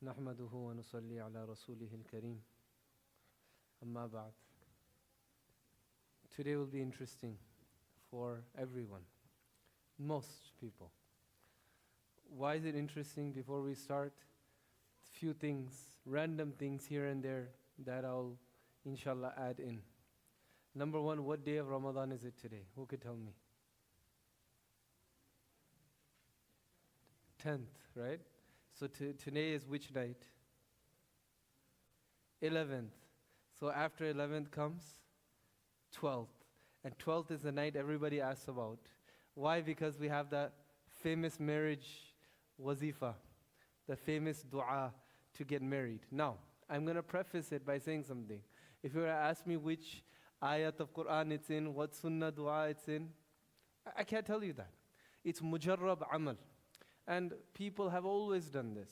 نحمده ونصلي على رسوله الكريم أما بعد. Today will be interesting for everyone, most people. Why is it interesting? Before we start, few things, random things here and there that I'll inshallah add in. Number one, what day of Ramadan is it today? Who could tell me? 10th, right? So today is which night? 11th. So after 11th comes 12th. And 12th is the night everybody asks about. Why? Because we have that famous marriage Wazifa, the famous dua to get married. Now, I'm going to preface it by saying something. If you were to ask me which ayat of Quran it's in, what sunnah dua it's in, I can't tell you that. It's mujarrab amal. And people have always done this.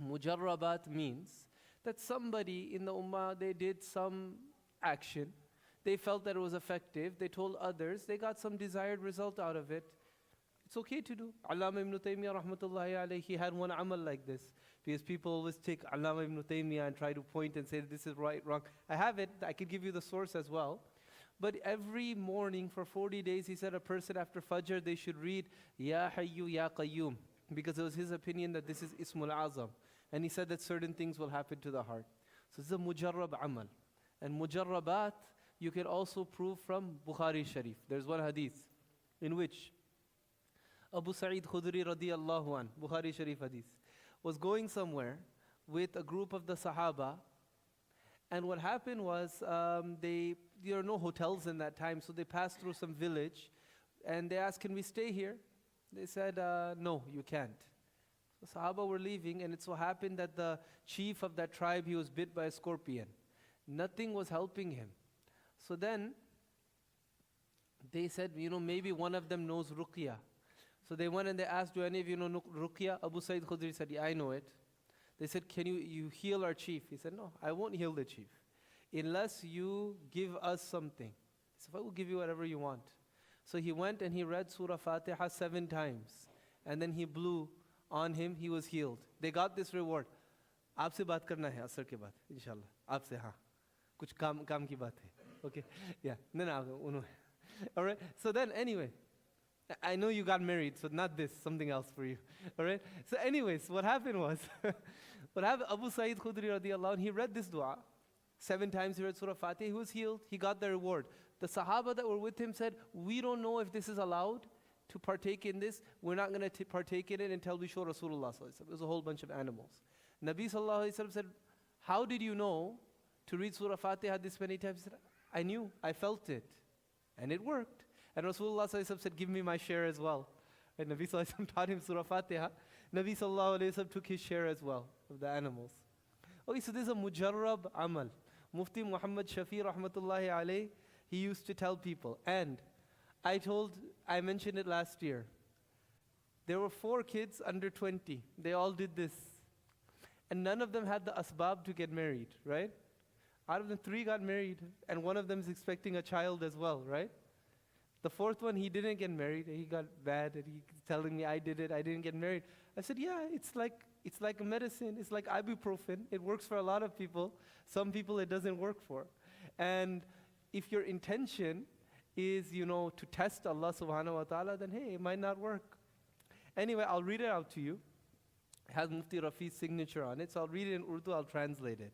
Mujarrabat means that somebody in the ummah, they did some action. They felt that it was effective. They told others. They got some desired result out of it. It's okay to do. Allama ibn Taymiyyah rahmatullahi alayhi, he had one amal like this. Because people always take Allama ibn Taymiyyah and try to point and say this is right, wrong. I have it. I could give you the source as well. But every morning for 40 days, he said a person after Fajr, they should read Ya Hayyu Ya Qayyum. Because it was his opinion that this is Ismul Azam. And he said that certain things will happen to the heart. So this is a mujarrab amal. And mujarrabat, you can also prove from Bukhari Sharif. There's one hadith in which Abu Sa'id Khudri radiyallahu an, Bukhari Sharif hadith, was going somewhere with a group of the Sahaba. And what happened was, there were no hotels in that time, so they passed through some village. And they asked, can we stay here? They said, no, you can't. So Sahaba were leaving, and it so happened that the chief of that tribe, he was bit by a scorpion. Nothing was helping him. So then, they said, maybe one of them knows Ruqya. So they went and they asked, do any of you know Ruqya? Abu Sa'id Khudri said, yeah, I know it. They said, can you heal our chief? He said, no, I won't heal the chief. Unless you give us something. He said, I will give you whatever you want. So he went and he read Surah Fatiha 7 times. And then he blew on him, he was healed. They got this reward. Aapse baat karna hai, asr ke baad, inshallah. Aapse, haan. Kuch kaam ki baat hai. Okay? Yeah. No. Alright? So then, anyway, I know you got married, so not this, something else for you. Alright? So anyways, what happened was, Abu Sa'id Khudri radiallahu anh, he read this dua. 7 times he read Surah Fatiha, he was healed, he got the reward. The Sahaba that were with him said, we don't know if this is allowed to partake in this. We're not going to partake in it until we show Rasulullah sallallahu alaihi wasallam. It was a whole bunch of animals. Nabi sallallahu alaihi wasallam said, how did you know to read Surah Fatiha this many times? He said, I knew, I felt it. And it worked. And Rasulullah sallallahu alaihi wasallam said, give me my share as well. And Nabi sallallahu alaihi wasallam taught him Surah Fatiha. Nabi sallallahu alaihi wasallam took his share as well of the animals. Okay, so this is a mujarrab amal. Mufti Muhammad Shafi rahmatullahi alayhi, he used to tell people, and I mentioned it last year. There were 4 kids under 20. They all did this. And none of them had the asbab to get married, right? Out of them, 3 got married, and one of them is expecting a child as well, right? The 4th one, he didn't get married. He got bad, and he's telling me, I did it, I didn't get married. I said, yeah, it's like a medicine. It's like ibuprofen. It works for a lot of people. Some people it doesn't work for. And if your intention is, to test Allah subhanahu wa ta'ala, then hey, it might not work. Anyway, I'll read it out to you. It has Mufti Rafi's signature on it, so I'll read it in Urdu, I'll translate it.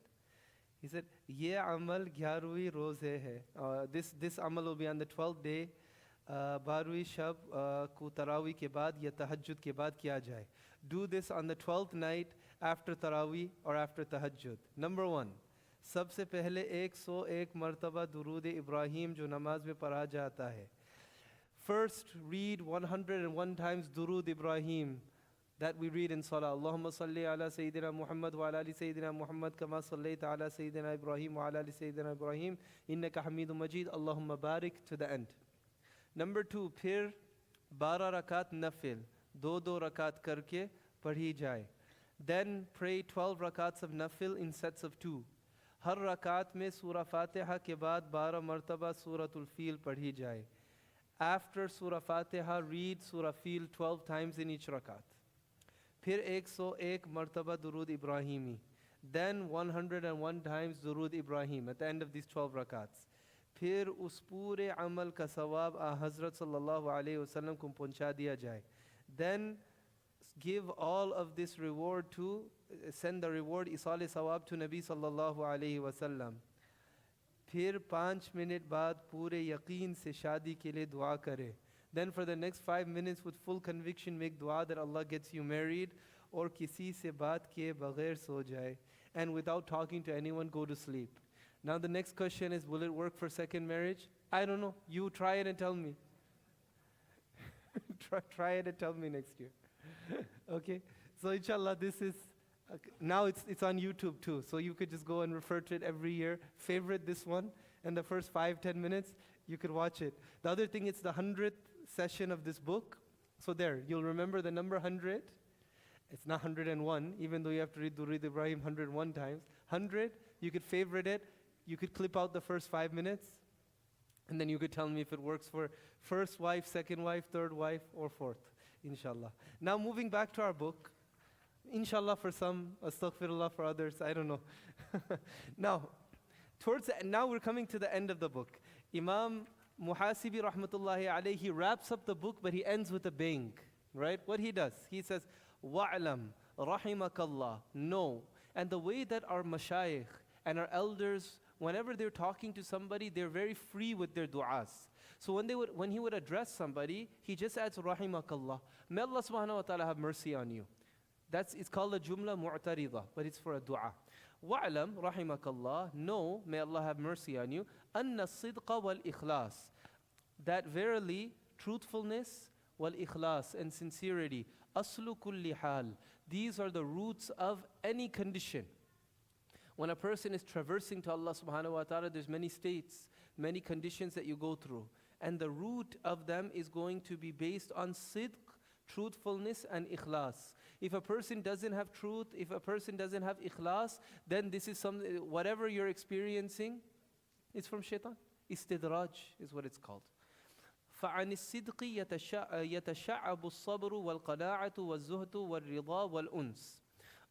He said, Ye amal 11वीं roze hai. This amal will be on the 12th day. 12वीं shab ko tarawih ke baad ya tahajjud ke baad kiya jaye. Do this on the 12th night after tarawih or after tahajjud. Number 1. सबसे पहले 101 मर्तबा दुरूद इब्राहिम जो नमाज में पढ़ा जाता है. First, read 101 times दुरूद Ibrahim that we read in Salah. Allahumma salli ala Sayyidina Muhammad wa ala ali Sayyidina Muhammad kama sallaita ala Sayyidina Ibrahim wa ala ali Sayyidina Ibrahim innaka Hamidum Majid. Allahumma barik to the end. Number 2, फिर 12 rakat nafil, 2 rakat करके पढ़ी जाए. Then pray 12 rakats of nafil in sets of 2. हर रकात में सूरह फातिहा के बाद 12 मरतबा सूरतुल feel पढ़ी जाए. After Surah Fatiha, read Surah Fil 12 times in each rakat. फिर 101 मर्तबा दुरूद इब्राहिमी. Then 101 times दुरूद Ibrahim at the end of these 12 rakats. फिर उस पूरे अमल का सवाब हज़रत सल्लल्लाहु अलैहि वसल्लम को पहुंचा दिया जाए. Then give all of this reward to, send the reward इसाल सवाब to नबी सल्लल्लाहु अलैहि वसल्लम. फिर 5 मिनट बाद पूरे यकीन से शादी के लिए दुआ करे. Then for the next 5 minutes with full conviction make dua that Allah gets you married, or किसी से बात किए बगैर सो जाए, and without talking to anyone go to sleep. Now the next question is, will it work for second marriage? I don't know. You try it and tell me. try it and tell me next year. Okay? So inshallah this is, now it's on YouTube too. So you could just go and refer to it every year. Favorite this one. And the first 5-10 minutes, you could watch it. The other thing, it's the 100th session of this book. So there, you'll remember the number 100. It's not 101, even though you have to read Durid Ibrahim 101 times. 100, you could favorite it. You could clip out the first 5 minutes. And then you could tell me if it works for first wife, second wife, third wife, or fourth, inshallah. Now moving back to our book. Inshallah for some, astaghfirullah for others, I don't know. Now we're coming to the end of the book. Imam Muhasibi rahmatullahi alayhi, he wraps up the book, but he ends with a bang, right? What he does, he says, wa'alam rahimakallah, know. And the way that our mashayikh and our elders, whenever they're talking to somebody, they're very free with their du'as. So when he would address somebody, he just adds rahimakallah. May Allah subhanahu wa ta'ala have mercy on you. It's called a jumla mu'tarida, but it's for a dua. Wa'alam rahimakallah, know, may Allah have mercy on you, anna sidqa wal ikhlas, that verily truthfulness wal ikhlas and sincerity, aslu kulli hal, these are the roots of any condition. When a person is traversing to Allah subhanahu wa ta'ala, there's many states, many conditions that you go through. And the root of them is going to be based on sidq, truthfulness and ikhlas. If a person doesn't have truth, if a person doesn't have ikhlas, then this is whatever you're experiencing, it's from shaitan. Istidraj is what it's called. فعن الصدق يتشعب الصبر والقناعة والزهد والرضا والأنس.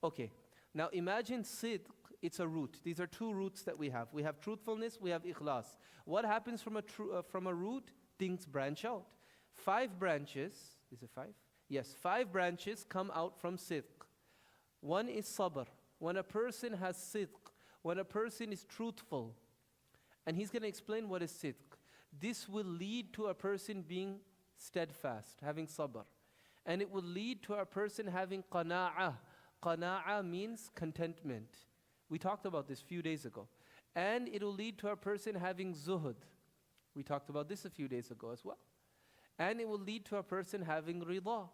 Okay, now imagine sidq, it's a root. These are two roots that we have. We have truthfulness, we have ikhlas. What happens from a root? Things branch out. 5 branches, is it 5? Yes, 5 branches come out from sidq. One is sabr. When a person has sidq, when a person is truthful, and he's going to explain what is sidq. This will lead to a person being steadfast, having sabr. And it will lead to a person having qana'ah. Qana'ah means contentment. We talked about this a few days ago. And it will lead to a person having zuhud. We talked about this a few days ago as well. And it will lead to a person having rida.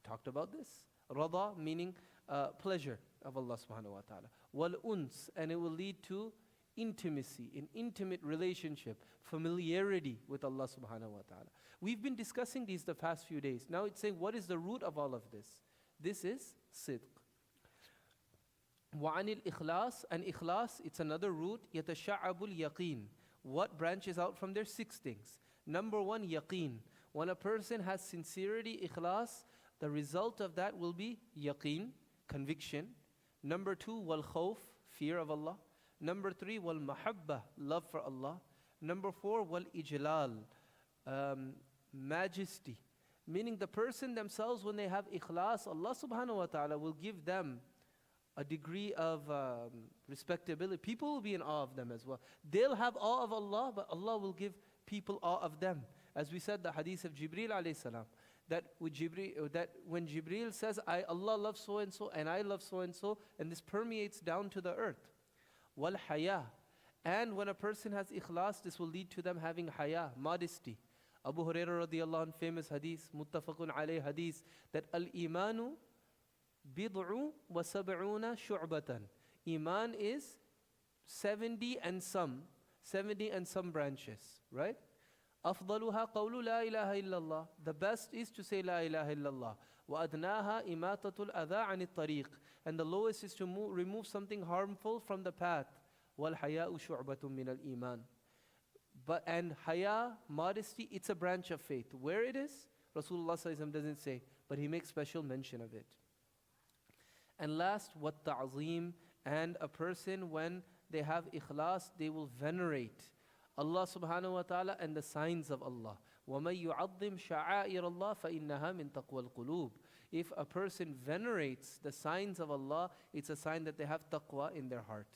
Talked about this. Rida meaning pleasure of Allah subhanahu wa ta'ala. Wal uns, and it will lead to intimacy, an intimate relationship, familiarity with Allah subhanahu wa ta'ala. We've been discussing these the past few days. Now it's saying, what is the root of all of this? This is sidq. وَعَنِ الْإِخْلَاصِ, and ikhlas, it's another root. يَتَشَعَّبُ الْيَقِينِ. What branches out from there? 6 things. Number 1, yaqeen. When a person has sincerity, ikhlas, the result of that will be yaqeen, conviction. Number 2, wal khawf, fear of Allah. Number 3, wal mahabba, love for Allah. Number 4, wal ijlal, majesty. Meaning the person themselves, when they have ikhlas, Allah subhanahu wa ta'ala will give them a degree of respectability. People will be in awe of them as well. They'll have awe of Allah, but Allah will give people awe of them. As we said, the hadith of Jibreel alayhi salam, that when Jibreel says, Allah loves so and so, and I love so and so, and this permeates down to the earth. Wal haya, and when a person has ikhlas, this will lead to them having haya, modesty. Abu Hurairah radiallahu anh, famous hadith, muttafaqun alayh hadith, that al-imanu bid'u wa sab'una shu'batan. Iman is 70 and some branches, right? أفضلها قول لا إله إلا الله. The best is to say لا إله إلا الله. وأدناها إماتة الأذى عن الطريق. And the lowest is to remove something harmful from the path. والحياء شعبة من الإيمان. And haya, modesty, it's a branch of faith. Where it is, Rasulullah ﷺ doesn't say, but he makes special mention of it. And last, what ta'zeem, and a person when they have ikhlas, they will venerate Allah subhanahu wa ta'ala and the signs of Allah. وَمَن يُعَظِّمْ شَعَائِرَ اللَّهِ فَإِنَّهَا مِن تَقْوَى الْقُلُوبِ. If a person venerates the signs of Allah, it's a sign that they have taqwa in their heart.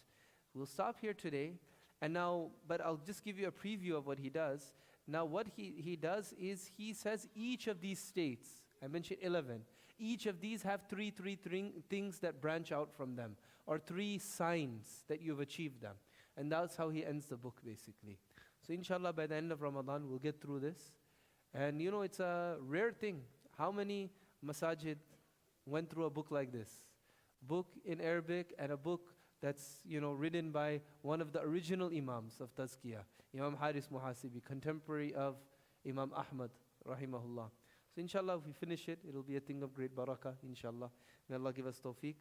We'll stop here today. And now, but I'll just give you a preview of what he does. Now what he does is he says each of these states, I mentioned 11, each of these have three things that branch out from them, or 3 signs that you've achieved them. And that's how he ends the book basically. So inshallah by the end of Ramadan we'll get through this. And you know, it's a rare thing. How many masajid went through a book like this? Book in Arabic, and a book that's, you know, written by one of the original imams of Tazkiyah, Imam Haris Muhasibi, contemporary of Imam Ahmad rahimahullah. So inshallah, if we finish it, it'll be a thing of great barakah, inshallah. May Allah give us tawfiq,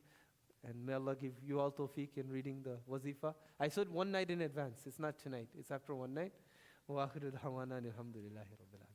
and may Allah give you all tawfiq in reading the Wazifa. I said one night in advance. It's not tonight. It's after one night. Wa akhiru da'wana alhamdulillahi rabbil alamin.